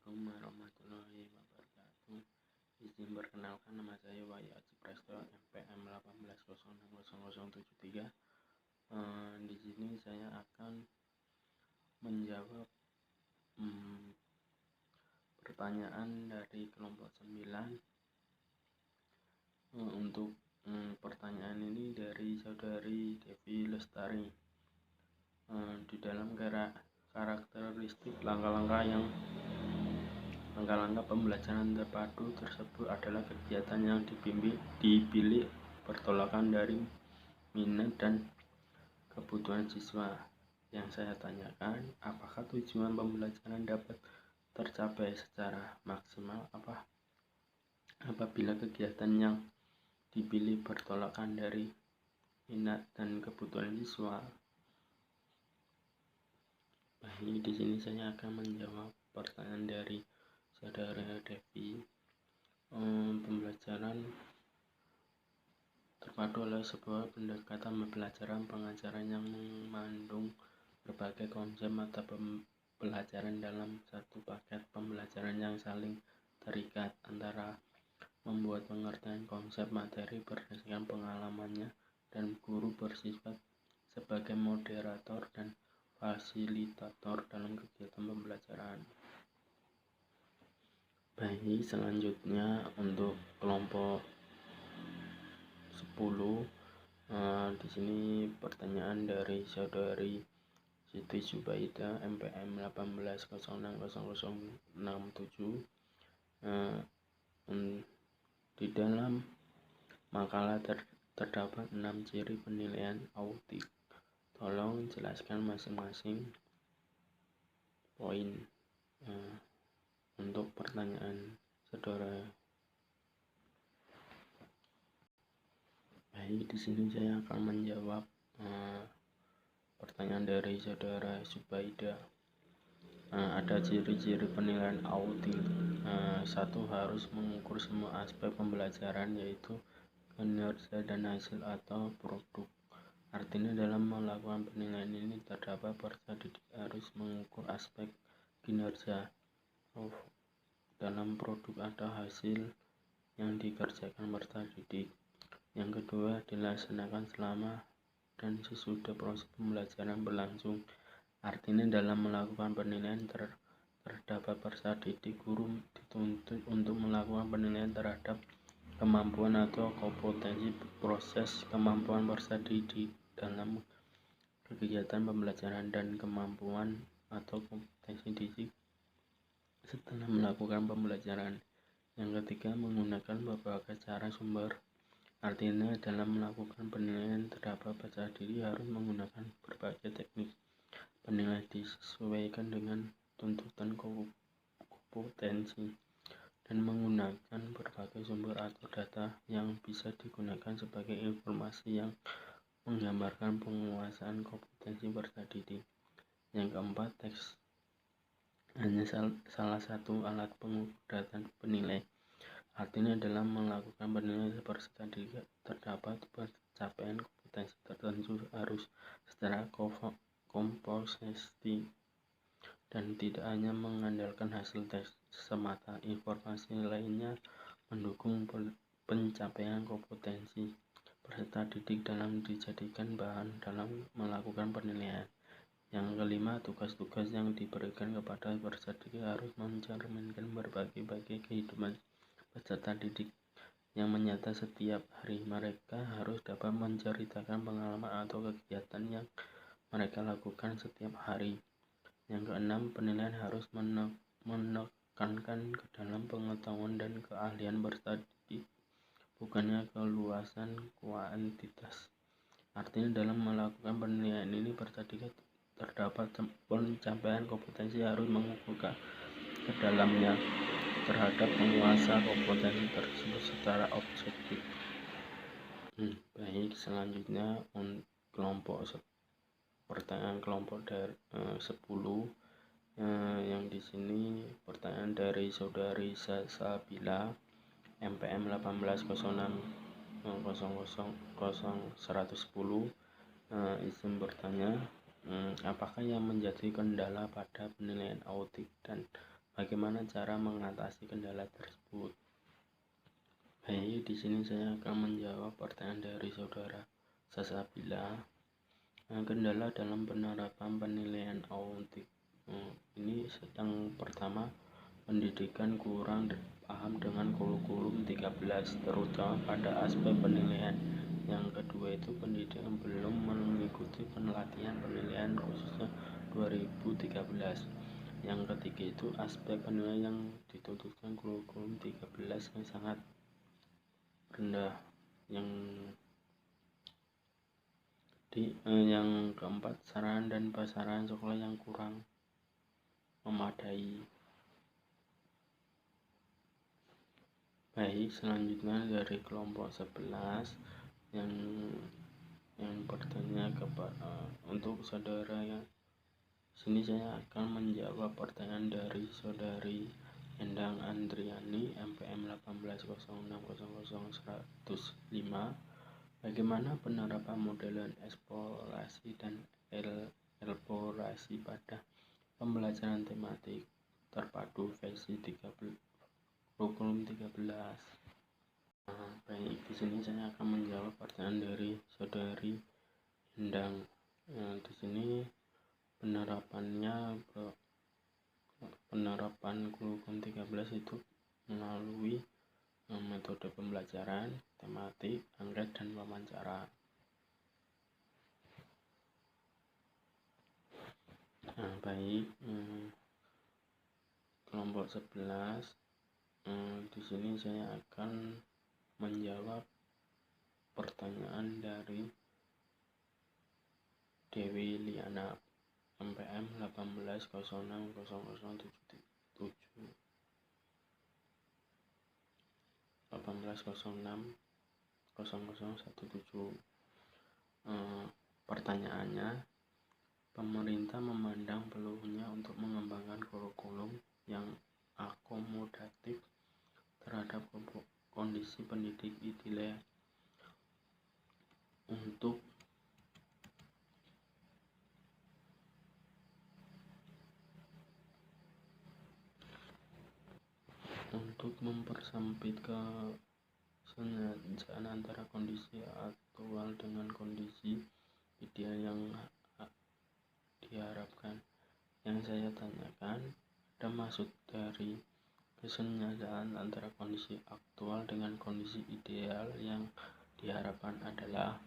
Assalamualaikum warahmatullahi wabarakatuh. Izin perkenalkan, nama saya Wahyu Aji Presto, MPM 18060073. Di sini saya akan menjawab pertanyaan dari kelompok 9. Untuk pertanyaan ini dari saudari Devi Lestari. Di dalam karakteristik langkah-langkah pembelajaran terpadu tersebut adalah kegiatan yang dipilih bertolakkan dari minat dan kebutuhan siswa. Yang saya tanyakan, apakah tujuan pembelajaran dapat tercapai secara maksimal apabila kegiatan yang dipilih bertolakkan dari minat dan kebutuhan siswa. Baik, di sini saya akan menjawab pertanyaan dari saudara Devi. Pembelajaran terpadu adalah sebuah pendekatan pembelajaran pengajaran yang mengandung berbagai konsep mata pembelajaran dalam satu paket pembelajaran yang saling terikat, antara membuat pengertian konsep materi berdasarkan pengalamannya, dan guru bersifat sebagai moderator dan fasilitator dalam kegiatan pembelajaran. Baik, selanjutnya untuk kelompok 10, di sini pertanyaan dari saudari Siti Zubaida, MPM 18060067. Di dalam makalah terdapat 6 ciri penilaian autik. Tolong jelaskan masing-masing poin. Untuk pertanyaan saudara, baik, di sini saya akan menjawab pertanyaan dari saudara Zubaida. Ada ciri-ciri penilaian autik. 1. Harus mengukur semua aspek pembelajaran, yaitu kinerja dan hasil atau produk. Artinya dalam melakukan penilaian ini terdapat peserta didik harus mengukur aspek kinerja dalam produk atau hasil yang dikerjakan peserta didik. Yang kedua, dilaksanakan selama dan sesudah proses pembelajaran berlangsung. Artinya dalam melakukan penilaian terdapat peserta didik, guru dituntut untuk melakukan penilaian terhadap kemampuan atau kompetensi proses kemampuan peserta didik dalam kegiatan pembelajaran dan kemampuan atau kompetensi didik setelah melakukan pembelajaran. Yang ketiga, menggunakan berbagai cara sumber. Artinya dalam melakukan penilaian terdapat peserta didik harus menggunakan berbagai teknik penilaian disesuaikan dengan tuntutan kompetensi dan menggunakan berbagai sumber atau data yang bisa digunakan sebagai informasi yang menggambarkan penguasaan kompetensi peserta didik. Yang keempat, teks hanya salah satu alat pengukur data penilai. Artinya dalam melakukan penilaian peserta didik terdapat pencapaian kompetensi tertentu harus secara komposisi dan tidak hanya mengandalkan hasil tes semata. Informasi lainnya mendukung pencapaian kompetensi peserta didik dalam dijadikan bahan dalam melakukan penilaian. Yang kelima, tugas-tugas yang diberikan kepada peserta didik harus mencerminkan berbagai kehidupan peserta didik yang menyata setiap hari. Mereka harus dapat menceritakan pengalaman atau kegiatan yang mereka lakukan setiap hari. Yang keenam, penilaian harus menekankan ke dalam pengetahuan dan keahlian peserta didik, bukannya keluasan kuantitas. Artinya dalam melakukan penilaian ini peserta didik terdapat pencapaian kompetensi harus mengukur ke dalamnya terhadap penguasa kompetensi tersebut secara objektif. Baik, selanjutnya pertanyaan kelompok dari 10. Yang di sini pertanyaan dari saudari Sabila, MPM 1806000110. Izin bertanya, apakah yang menjadi kendala pada penilaian autik dan bagaimana cara mengatasi kendala tersebut? Baik, di sini saya akan menjawab pertanyaan dari saudara Sasabila. Kendala dalam penerapan penilaian autik. Ini yang pertama, pendidikan kurang paham dengan kurikulum 13, terutama pada aspek penilaian. Yang kedua itu pendidikan belum mengikuti pelatihan penilaian khususnya 2013. Yang ketiga itu aspek penilaian yang dituntutkan kurikulum 13 yang sangat rendah. Yang keempat, sarana dan prasarana sekolah yang kurang memadai. Baik, selanjutnya dari kelompok 11 yang bertanya untuk saudara yang sini saya akan menjawab pertanyaan dari saudari Endang Andriani MPM 1806000105. Bagaimana penerapan modelan eksplorasi dan elaborasi pada pembelajaran tematik terpadu versi 13 kurikulum 13. Baik, di sini saya akan menjawab pertanyaan dari saudari Endang. Di sini penerapan kurikulum 13 itu melalui metode pembelajaran, tematik, angket, dan wawancara. Baik, kelompok 11, di sini saya akan menjawab pertanyaan dari Dewi Liana MPM 18060007 18060017. Pertanyaannya, pemerintah memandang perlunya untuk mengembangkan kurikulum yang akomodatif terhadap kondisi pendidik ideal untuk mempersempit kesengajaan antara kondisi aktual dengan kondisi ideal yang diharapkan. Yang saya tanyakan, ada maksud dari kesengajaan antara kondisi aktual dengan kondisi ideal yang diharapkan adalah.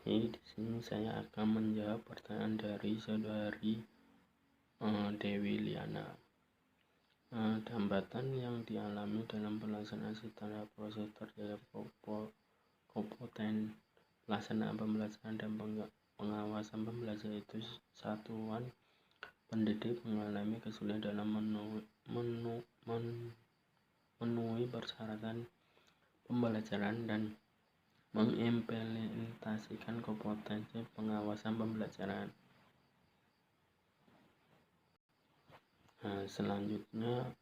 Di sini saya akan menjawab pertanyaan dari saudari Dewi Liana. Hambatan yang dialami dalam pelaksanaan standar proses terhadap kompeten pelaksanaan pembelajaran dan pengawasan pembelajaran itu satuan pendidik mengalami kesulitan dalam memenuhi persyaratan pembelajaran dan mengimplementasikan kompetensi pengawasan pembelajaran. Selanjutnya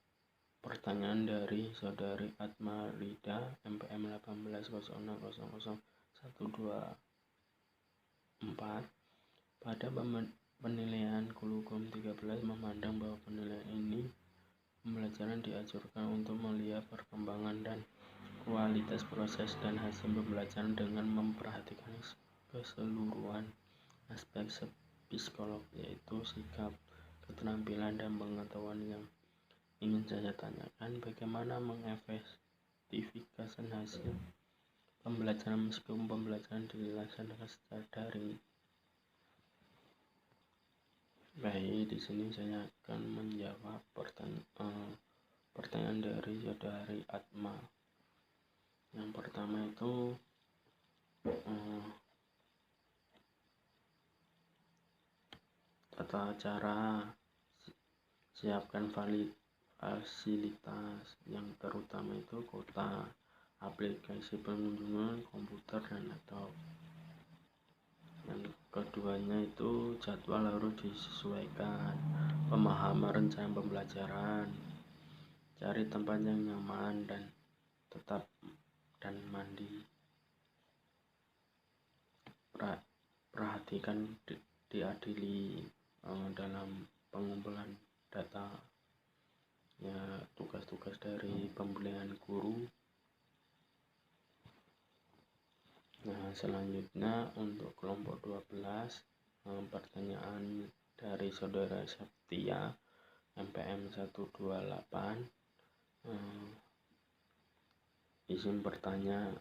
pertanyaan dari saudari Atma Rida MPM 1800001224. Pada penilaian kurikulum 13 memandang bahwa penilaian ini pembelajaran dianjurkan untuk melihat perkembangan dan kualitas proses dan hasil pembelajaran dengan memperhatikan keseluruhan aspek psikologi, yaitu sikap, keterampilan, dan pengetahuan. Yang ingin saya tanyakan, bagaimana mengefektifkan hasil pembelajaran meskipun pembelajaran dilaksanakan secara daring? Baik, di sini saya akan menjawab pertanyaan dari saudari Atma. Yang pertama itu tata cara siapkan fasilitas yang terutama itu kuota, aplikasi pengunjungan, komputer, dan laptop. Yang keduanya itu jadwal harus disesuaikan, pemahaman rencana pembelajaran, cari tempat yang nyaman dan tetap dan mandi, perhatikan diadili dalam pengumpulan data ya, tugas-tugas dari pembelian guru. Nah, selanjutnya untuk kelompok 12, pertanyaan dari saudara Septia MPM 128. Izin bertanya,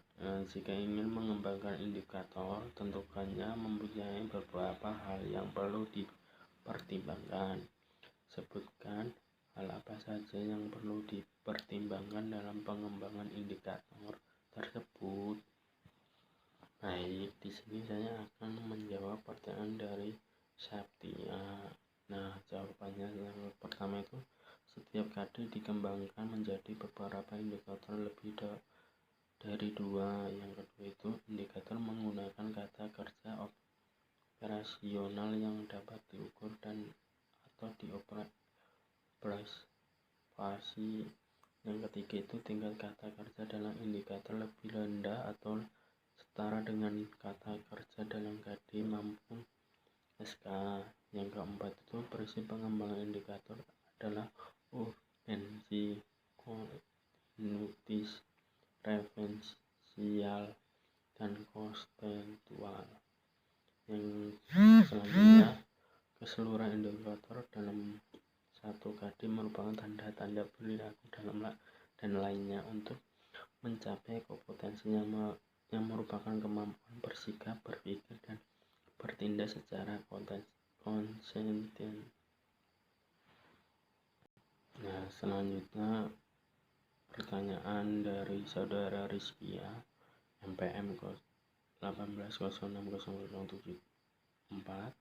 jika ingin mengembangkan indikator, tentukannya mempunyai beberapa hal yang perlu dipertimbangkan. Sebutkan hal apa saja yang perlu dipertimbangkan dalam pengembangan indikator tersebut. Baik, di sini saya akan menjawab pertanyaan dari Septia. Nah, jawabannya yang pertama itu, setiap KD dikembangkan menjadi beberapa indikator lebih dari dua. Yang kedua itu, indikator menggunakan kata kerja operasional yang dapat diukur dan atau dioperasi. Yang ketiga itu, tingkat kata kerja dalam indikator lebih rendah atau setara dengan kata kerja dalam KD mampu SK. Yang keempat itu, prinsip pengembangan indikator adalah urgensi, kontinuitas, referensial, dan kontekstual. Yang selanjutnya, keseluruhan indikator dalam satu KD merupakan tanda-tanda perilaku dalam dan lainnya untuk mencapai kompetensi yang merupakan kemampuan bersikap, berpikir, dan bertindak secara konsisten. Nah, selanjutnya pertanyaan dari saudara Rizkia MPM 18060074.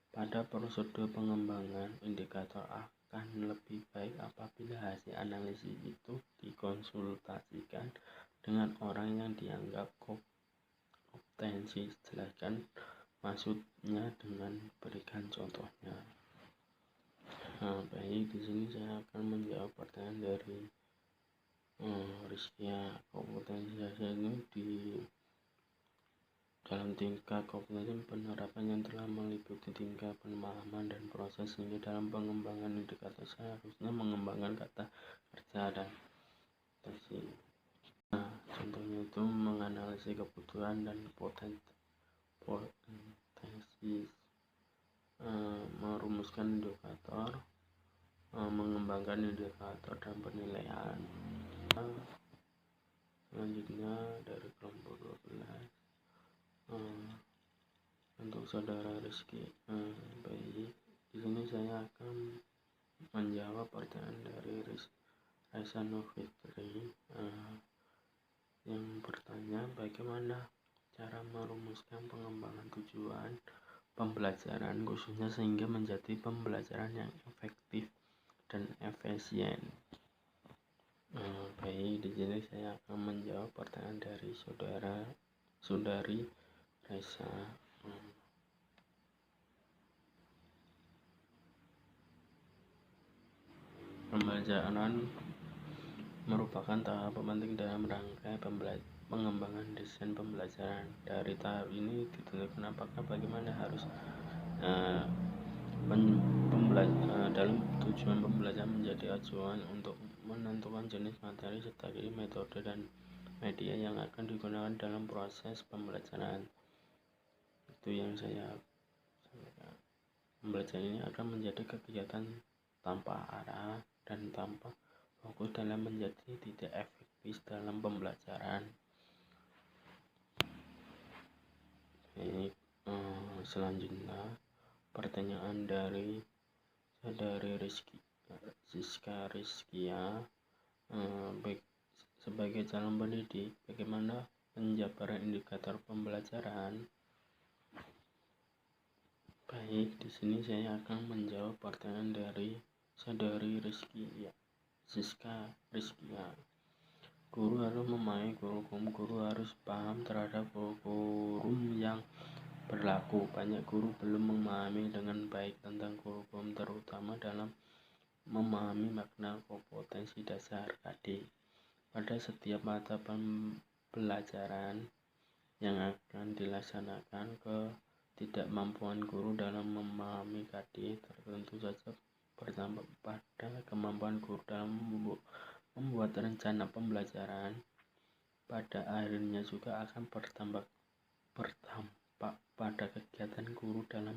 Pada prosedur pengembangan indikator akan lebih baik apabila hasil analisis itu dikonsultasikan dengan orang yang dianggap kompetensi. Jelaskan maksudnya dengan berikan contohnya. Nah, baik, di sini saya akan menjawab pertanyaan dari Rizkia. Kompetensi dasar ini di dalam tingkat kompetensi penerapan yang telah meliputi tingkat pemahaman dan proses, sehingga dalam pengembangan indikator seharusnya mengembangkan kata kerja dan potensi. Nah, contohnya itu menganalisis kebutuhan dan potensi, merumuskan indikator, mengembangkan indikator dan penilaian. Selanjutnya dari kelompok 12, untuk saudara Rizky. Baik, di sini saya akan menjawab pertanyaan dari Raisa Fitri yang bertanya, bagaimana cara merumuskan pengembangan tujuan pembelajaran khususnya sehingga menjadi pembelajaran yang efektif dan efisien. Baik, di sini saya akan menjawab pertanyaan dari saudari Raisa. Pembelajaran merupakan tahap penting dalam rangkaian pengembangan desain pembelajaran. Dari tahap ini ditentukan apakah bagaimana harus dalam tujuan pembelajaran menjadi acuan untuk menentukan jenis materi serta metode dan media yang akan digunakan dalam proses pembelajaran. Itu yang saya sampaikan. Pembelajaran ini akan menjadi kegiatan tanpa arah dan tanpa fokus dalam menjadi tidak efektif dalam pembelajaran. Baik, selanjutnya pertanyaan dari saudari Siska Rizkia. Sebagai calon pendidik, bagaimana penjabaran indikator pembelajaran? Baik, di sini saya akan menjawab pertanyaan dari saudari Siska Rizkia. Guru harus memahami kurikulum, guru harus paham terhadap kurikulum yang berlaku. Banyak guru belum memahami dengan baik tentang kurikulum, terutama dalam memahami makna kompetensi dasar KD. Pada setiap mata pembelajaran yang akan dilaksanakan, ketidakmampuan guru dalam memahami KD tertentu saja berdampak pada kemampuan guru dalam membuat rencana pembelajaran. Pada akhirnya juga akan berdampak pada kegiatan guru dalam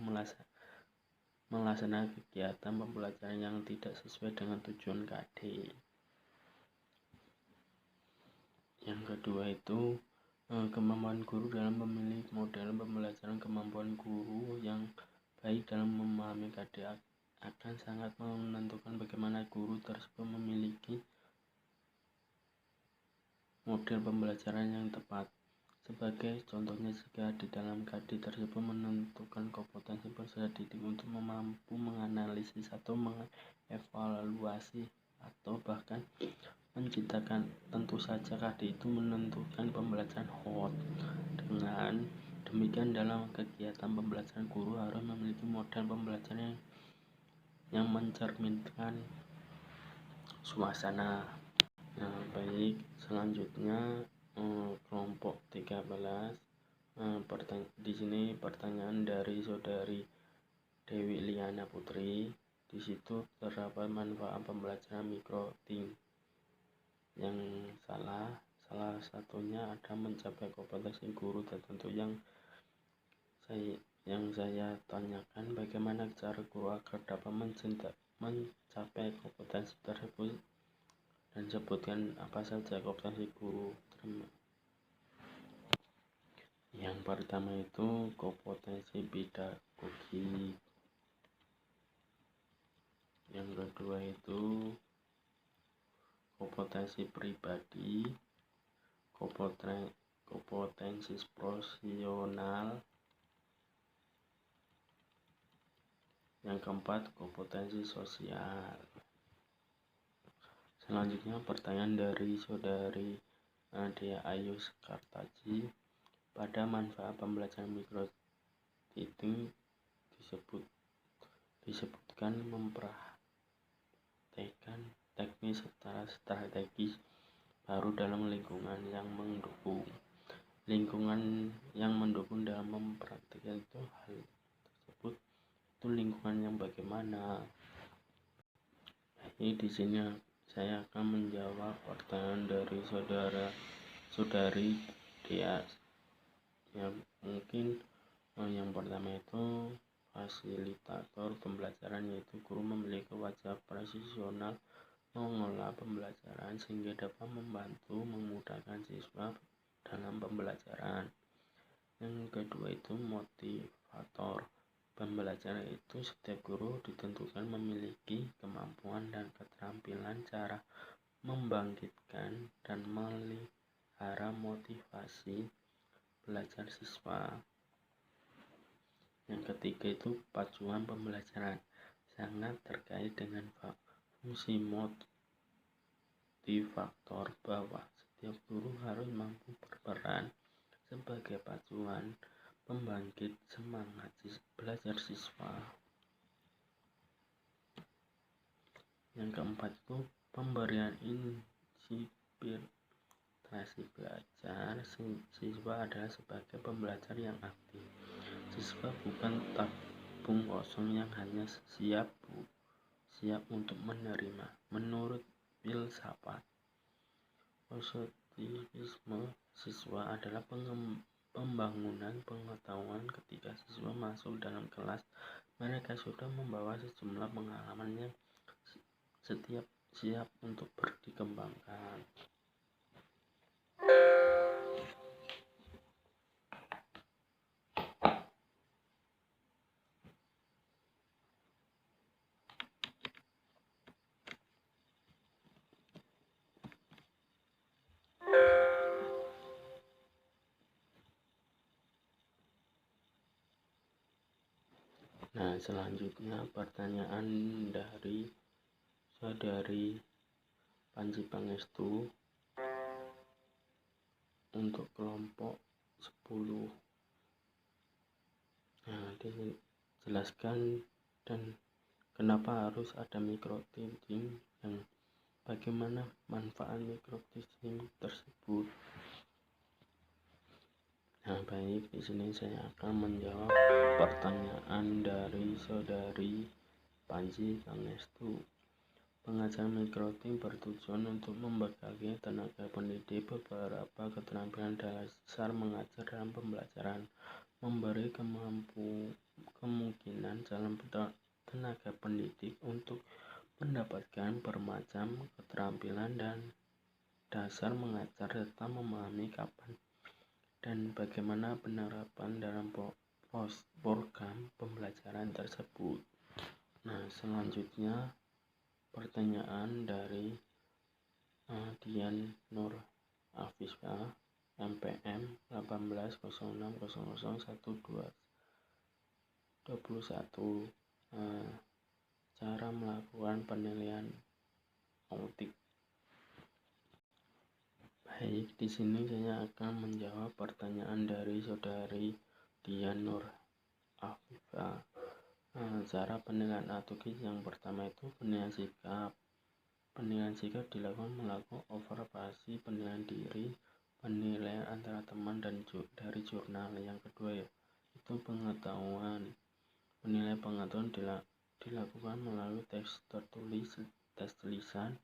melaksanakan kegiatan pembelajaran yang tidak sesuai dengan tujuan KD. Yang kedua itu kemampuan guru dalam memilih model pembelajaran. Kemampuan guru yang baik dalam memahami KD akan sangat menentukan bagaimana guru tersebut memiliki model pembelajaran yang tepat. Sebagai contohnya, jika di dalam KD tersebut menentukan kompetensi peserta didik untuk mampu menganalisis atau mengevaluasi atau bahkan menciptakan, tentu saja KD itu menentukan pembelajaran hot. Dengan demikian, dalam kegiatan pembelajaran guru harus memiliki model pembelajaran yang mencerminkan suasana. Baik, selanjutnya kelompok 13. Di sini pertanyaan dari saudari Dewi Liana Putri. Di situ terdapat manfaat pembelajaran microting. Yang salah satunya ada mencapai kompetensi guru tertentu. Yang saya tanyakan, bagaimana cara guru agar dapat mencapai kompetensi tersebut, dan sebutkan apa saja kompetensi guru. Yang pertama itu kompetensi pedagogi. Yang kedua itu kompetensi pribadi, kompetensi profesional. Yang keempat, kompetensi sosial. Selanjutnya pertanyaan dari saudari Dea Ayu Sekartaji. Pada manfaat pembelajaran microteaching disebutkan mempraktekkan teknik secara strategis baru dalam lingkungan yang mendukung. Lingkungan yang mendukung dalam mempraktekkan itu hal tersebut itu lingkungan yang bagaimana? Di sini saya akan menjawab pertanyaan dari saudari Dea. Ya, mungkin yang pertama itu fasilitator pembelajaran, yaitu guru memiliki wajah profesional mengelola pembelajaran sehingga dapat membantu memudahkan siswa dalam pembelajaran. Yang kedua itu motivator pembelajaran, itu setiap guru ditentukan memiliki kemampuan dan keterampilan cara membangkitkan dan melihara motivasi belajar siswa. Yang ketiga itu pacuan pembelajaran, sangat terkait dengan fungsi motivator bahwa setiap guru harus mampu berperan sebagai pacuan pembangkit semangat belajar siswa. Yang keempat itu pemberian inspirasi belajar. Siswa adalah sebagai pembelajar yang aktif. Siswa bukan tabung kosong yang hanya siap untuk menerima. Menurut filsafat positivisme, siswa adalah pembangunan pengetahuan. Ketika siswa masuk dalam kelas, mereka sudah membawa sejumlah pengalaman yang siap untuk dikembangkan. Nah, selanjutnya pertanyaan dari saudari Panji Pangestu untuk kelompok 10. Nah, dijelaskan dan kenapa harus ada microteaching dan bagaimana manfaat microteaching tersebut. Nah, baik, di sini saya akan menjawab pertanyaan dari saudari Panji Pangestu. Pengajaran mikrotim bertujuan untuk membekali tenaga pendidik beberapa keterampilan dasar mengajar dalam pembelajaran, memberi kemungkinan calon tenaga pendidik untuk mendapatkan bermacam keterampilan dan dasar mengajar serta memahami kapan dan bagaimana penerapan dalam program pembelajaran tersebut. Nah, selanjutnya pertanyaan dari Dian Nur Afifah MPM 1806001221. Cara melakukan penilaian autik. Baik, di sini saya akan menjawab pertanyaan dari saudari Dian Nur Afifah. Cara penilaian autik yang pertama itu penilaian sikap. Penilaian sikap dilakukan melalui observasi penilaian diri, penilaian antara teman dan dari jurnal. Yang kedua itu pengetahuan. Penilaian pengetahuan dilakukan melalui teks tertulis, tes tulisan,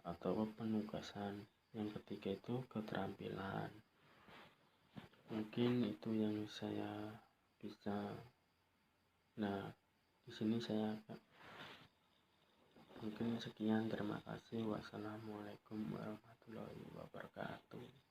atau penugasan. Yang ketiga itu keterampilan. Mungkin itu yang saya bisa. Nah, di sini saya mungkin sekian, terima kasih. Wassalamualaikum warahmatullahi wabarakatuh.